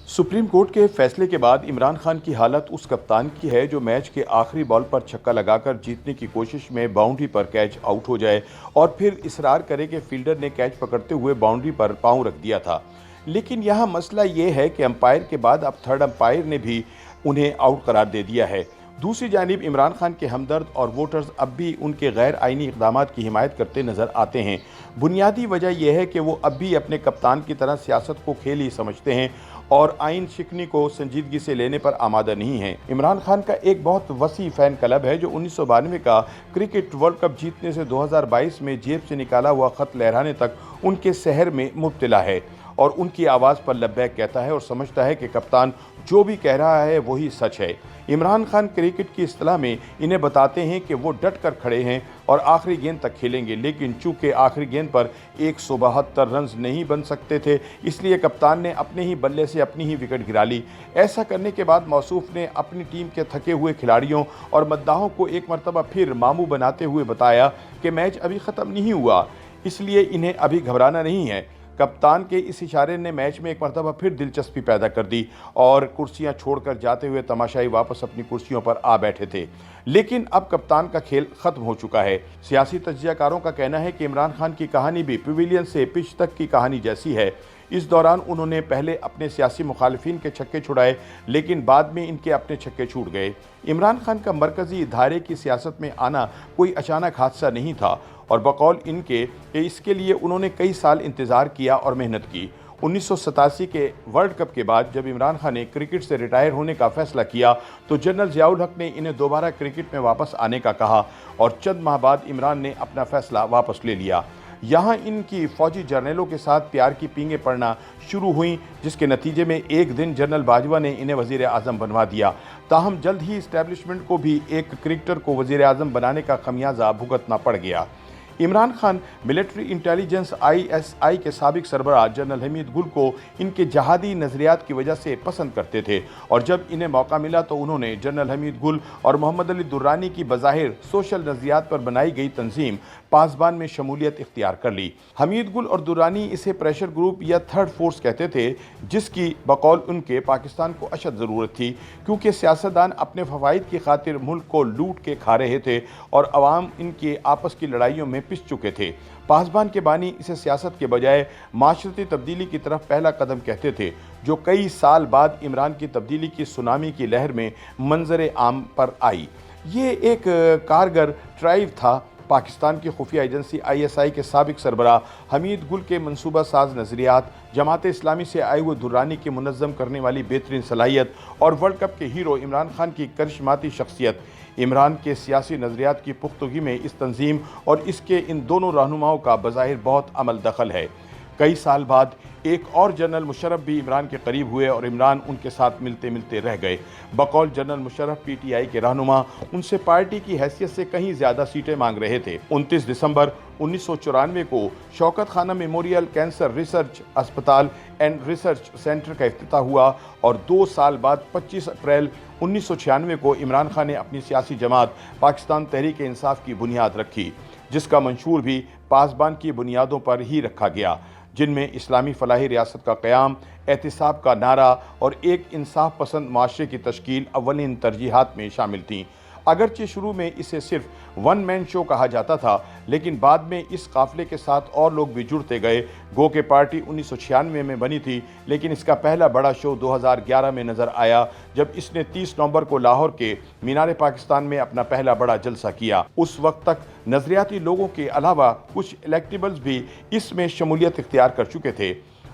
Supreme court के फैसले के बाद इमरान खान की हालत उस कप्तान की है जो मैच के आखिरी बॉल पर छक्का लगाकर जीतने की कोशिश में बाउंड्री पर कैच आउट हो जाए और फिर इसरार करे कि फील्डर ने कैच पकड़ते हुए बाउंड्री पर पांव रख दिया था। लेकिन यहाँ मसला ये है कि अंपायर के बाद अब थर्ड अंपायर ने भी उन्हें आउट करार दे दिया है। दूसरी जानिब इमरान खान के हमदर्द और वोटर्स अब भी उनके गैर आईनी इक़दामात की हिमायत करते नज़र आते हैं। बुनियादी वजह यह है कि वो अब भी अपने कप्तान की तरह सियासत को खेल ही समझते हैं और आइन शिकनी को संजीदगी से लेने पर आमादा नहीं है। इमरान खान का एक बहुत वसी फ़ैन क्लब है जो 1992 का क्रिकेट वर्ल्ड कप जीतने से 2022 में जेब से निकाला हुआ ख़त लहराने तक उनके शहर में मुब्तला है और उनकी आवाज़ पर लब्बैक कहता है और समझता है कि कप्तान जो भी कह रहा है वही सच है। इमरान खान क्रिकेट की इस्तिलाह में इन्हें बताते हैं कि वो डट कर खड़े हैं और आखिरी गेंद तक खेलेंगे, लेकिन चूंकि आखिरी गेंद पर 172 रन नहीं बन सकते थे, इसलिए कप्तान ने अपने ही बल्ले से अपनी ही विकेट गिरा ली। ऐसा करने के बाद मौसूफ ने अपनी टीम के थके हुए खिलाड़ियों और मद्दाहों को एक मरतबा फिर मामू बनाते हुए बताया कि मैच अभी ख़त्म नहीं हुआ, इसलिए इन्हें अभी घबराना नहीं है। कप्तान के इस इशारे ने मैच में एक मरतबा फिर दिलचस्पी पैदा कर दी और कुर्सियां छोड़कर जाते हुए तमाशाई वापस अपनी कुर्सियों पर आ बैठे थे। लेकिन अब कप्तान का खेल खत्म हो चुका है। सियासी तज्जियाकारों का कहना है कि इमरान खान की कहानी भी पवेलियन से पिच तक की कहानी जैसी है। इस दौरान उन्होंने पहले अपने सियासी मुखालिफिन के छक्के छुड़ाए, लेकिन बाद में इनके अपने छक्के छूट गए। इमरान खान का मरकजी धारे की सियासत में आना कोई अचानक हादसा नहीं था और बकौल इनके इसके लिए उन्होंने कई साल इंतज़ार किया और मेहनत की। 1987 के वर्ल्ड कप के बाद जब इमरान खान ने क्रिकेट से रिटायर होने का फैसला किया तो जनरल ज़ियाउल हक ने इन्हें दोबारा क्रिकेट में वापस आने का कहा और चंद माह बाद इमरान ने अपना फैसला वापस ले लिया। यहाँ इनकी फ़ौजी जर्नलों के साथ प्यार की पींगें पड़ना शुरू हुईं, जिसके नतीजे में एक दिन जनरल बाजवा ने इन्हें वज़ीर आज़म बनवा दिया। ताहम जल्द ही इस्टेब्लिशमेंट को भी एक क्रिकेटर को वज़ीर आज़म बनाने का खमियाजा भुगतना पड़ गया। Imran Khan military intelligence ISI के साबिक सरबराह जनरल हमीद गुल को इनके जहादी नज़रियात की वजह से पसंद करते थे और जब इन्हें मौका मिला तो उन्होंने जनरल हमीद गुल और मोहम्मद अली दुर्रानी की बज़ाहिर सोशल नज़रियात पर बनाई गई तंजीम पासबान में शमूलियत इख्तियार कर ली। हमीद गुल और दुर्रानी इसे प्रेशर ग्रुप या थर्ड फोर्स कहते थे, जिसकी बकौल उनके पाकिस्तान को अशद ज़रूरत थी, क्योंकि सियासतदान अपने फ़वाइद की खातिर मुल्क को लूट के खा रहे थे और अवाम इनके आपस की लड़ाइयों में पिस चुके थे। पासबान के बानी इसे सियासत के बजाय माशरती तब्दीली की तरफ पहला कदम कहते थे, जो कई साल बाद इमरान की तब्दीली की सुनामी की लहर में मंजर आम पर आई। ये एक कारगर ड्राइव था। पाकिस्तान की खुफिया एजेंसी ISI के साबिक सरबराह हमीद गुल के मनसूबा साज नज़रियात, जमात इस्लामी से आए हुए दुर्रानी की मुनज़्ज़म करने वाली बेहतरीन सलाहियत और वर्ल्ड कप के हीरो इमरान खान की करिश्माती शख्सियत, इमरान के सियासी नज़रियात की पुख्तगी में इस तंजीम और इसके इन दोनों रहनुमाओं का बज़ाहिर बहुत अमल दखल है। कई साल बाद एक और जनरल मुशर्रफ भी इमरान के करीब हुए और इमरान उनके साथ मिलते मिलते रह गए। बकौल जनरल मुशर्रफ PTI के रहनुमा उनसे पार्टी की हैसियत से कहीं ज़्यादा सीटें मांग रहे थे। 29 दिसंबर 1994 को शौकत खाना मेमोरियल कैंसर रिसर्च अस्पताल एंड रिसर्च सेंटर का इफ्तिताह हुआ और 2 साल बाद 25 अप्रैल 1996 को इमरान खान ने अपनी सियासी जमात पाकिस्तान तहरीक इंसाफ की बुनियाद रखी, जिसका मंशूर भी पासबान की बुनियादों पर ही रखा गया, जिनमें इस्लामी फलाही रियासत का क़याम, एहतिसाब का नारा और एक इंसाफ पसंद माशरे की तश्कील अव्वलीन तरजीहात में शामिल थीं। अगरचे शुरू में इसे सिर्फ वन मैन शो कहा जाता था, लेकिन बाद में इस काफ़िले के साथ और लोग भी जुड़ते गए। गो के पार्टी 1996 में बनी थी, लेकिन इसका पहला बड़ा शो 2011 में नज़र आया, जब इसने 30 नवंबर को लाहौर के मीनार पाकिस्तान में अपना पहला बड़ा जलसा किया। उस वक्त तक नज़रियाती लोगों के अलावा कुछ इलेक्टेबल्स भी इसमें शमूलियत इख्तियार कर चुके थे।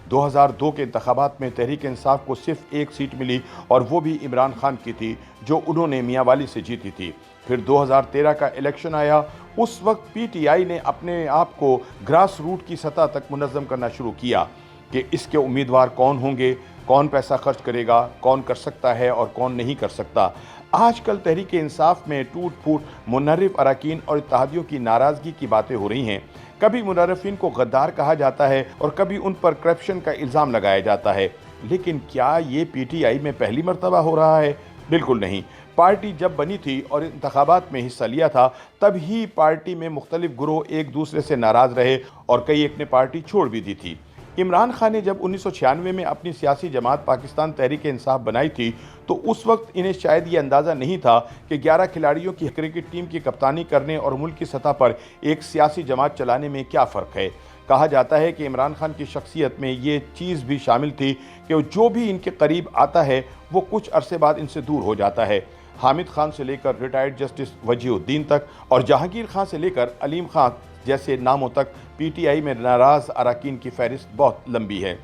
2002 के इंतखाबात में तहरीक इंसाफ को सिर्फ एक सीट मिली और वो भी इमरान खान की थी, जो उन्होंने मियांवाली से जीती थी। फिर 2013 का इलेक्शन आया। उस वक्त PTI ने अपने आप को ग्रास रूट की सतह तक मुनज़्ज़म करना शुरू किया कि इसके उम्मीदवार कौन होंगे, कौन पैसा खर्च करेगा, कौन कर सकता है और कौन नहीं कर सकता। आजकल तहरीक इंसाफ में टूट फूट मुनर्रिफ अरकान और इत्तेहादियों की नाराज़गी की बातें हो रही हैं। कभी मुनर्रिफिन को गद्दार कहा जाता है और कभी उन पर करप्शन का इल्ज़ाम लगाया जाता है, लेकिन क्या ये PTI में पहली मरतबा हो रहा है? बिल्कुल नहीं। पार्टी जब बनी थी और इंतखाबात में हिस्सा लिया था, तब ही पार्टी में मुख्तलिफ गुरोह एक दूसरे से नाराज़ रहे और कई एक ने पार्टी छोड़ भी दी थी। عمران خان نے جب 1996 میں اپنی سیاسی جماعت پاکستان تحریک انصاف بنائی تھی تو اس وقت انہیں شاید یہ اندازہ نہیں تھا کہ 11 کھلاڑیوں کی کرکٹ ٹیم کی کپتانی کرنے اور ملک کی سطح پر ایک سیاسی جماعت چلانے میں کیا فرق ہے۔ کہا جاتا ہے کہ عمران خان کی شخصیت میں یہ چیز بھی شامل تھی کہ جو بھی ان کے قریب آتا ہے وہ کچھ عرصے بعد ان سے دور ہو جاتا ہے۔ حامد خان سے لے کر ریٹائرڈ جسٹس وجیہ الدین تک اور جہانگیر خان سے لے کر علیم خان جیسے ناموں تک پی ٹی آئی میں ناراض اراکین کی فہرست بہت لمبی ہے۔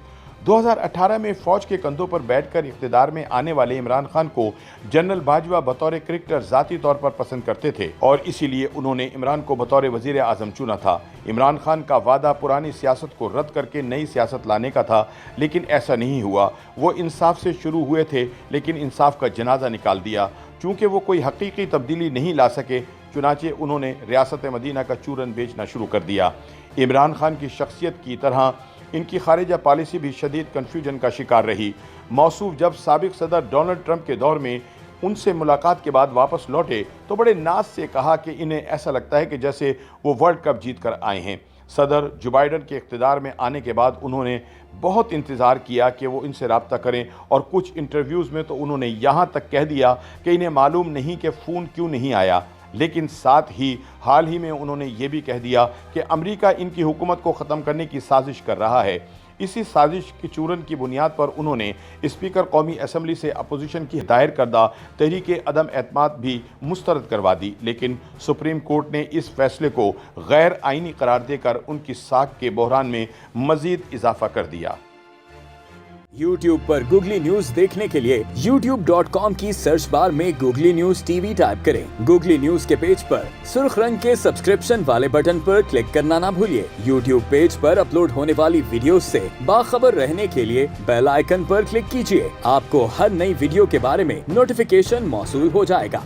2018 میں فوج کے کندھوں پر بیٹھ کر اقتدار میں آنے والے عمران خان کو جنرل باجوہ بطور کرکٹر ذاتی طور پر پسند کرتے تھے اور اسی لیے انہوں نے عمران کو بطور وزیر اعظم چنا تھا۔ عمران خان کا وعدہ پرانی سیاست کو رد کر کے نئی سیاست لانے کا تھا، لیکن ایسا نہیں ہوا۔ وہ انصاف سے شروع ہوئے تھے لیکن انصاف کا جنازہ نکال دیا۔ چونکہ وہ کوئی حقیقی تبدیلی نہیں لا سکے، چنانچہ انہوں نے ریاست مدینہ کا چورن بیچنا شروع کر دیا۔ عمران خان کی شخصیت کی طرح ان کی خارجہ پالیسی بھی شدید کنفیوژن کا شکار رہی۔ موصوف جب سابق صدر ڈونلڈ ٹرمپ کے دور میں ان سے ملاقات کے بعد واپس لوٹے تو بڑے ناز سے کہا کہ انہیں ایسا لگتا ہے کہ جیسے وہ ورلڈ کپ جیت کر آئے ہیں۔ صدر جو بائیڈن کے اقتدار میں آنے کے بعد انہوں نے بہت انتظار کیا کہ وہ ان سے رابطہ کریں اور کچھ انٹرویوز میں تو انہوں نے یہاں تک کہہ دیا کہ انہیں معلوم نہیں کہ فون کیوں نہیں آیا، لیکن ساتھ ہی حال ہی میں انہوں نے یہ بھی کہہ دیا کہ امریکہ ان کی حکومت کو ختم کرنے کی سازش کر رہا ہے۔ اسی سازش کی چورن کی بنیاد پر انہوں نے اسپیکر قومی اسمبلی سے اپوزیشن کی دائر کردہ تحریک عدم اعتماد بھی مسترد کروا دی، لیکن سپریم کورٹ نے اس فیصلے کو غیر آئینی قرار دے کر ان کی ساکھ کے بحران میں مزید اضافہ کر دیا۔ YouTube پر گوگلی نیوز دیکھنے کے لیے youtube.com کی سرچ بار میں googly news T V type کریں۔ گوگلی نیوز کے پیج پر سرخ رنگ کے سبسکرپشن والے بٹن پر کلک کرنا نہ بھولیے۔ YouTube پیج پر اپلوڈ ہونے والی ویڈیوز سے باخبر رہنے کے لیے بیل آئیکن پر کلک کیجیے۔ آپ کو ہر نئی ویڈیو کے بارے میں نوٹیفیکیشن موصول ہو جائے گا۔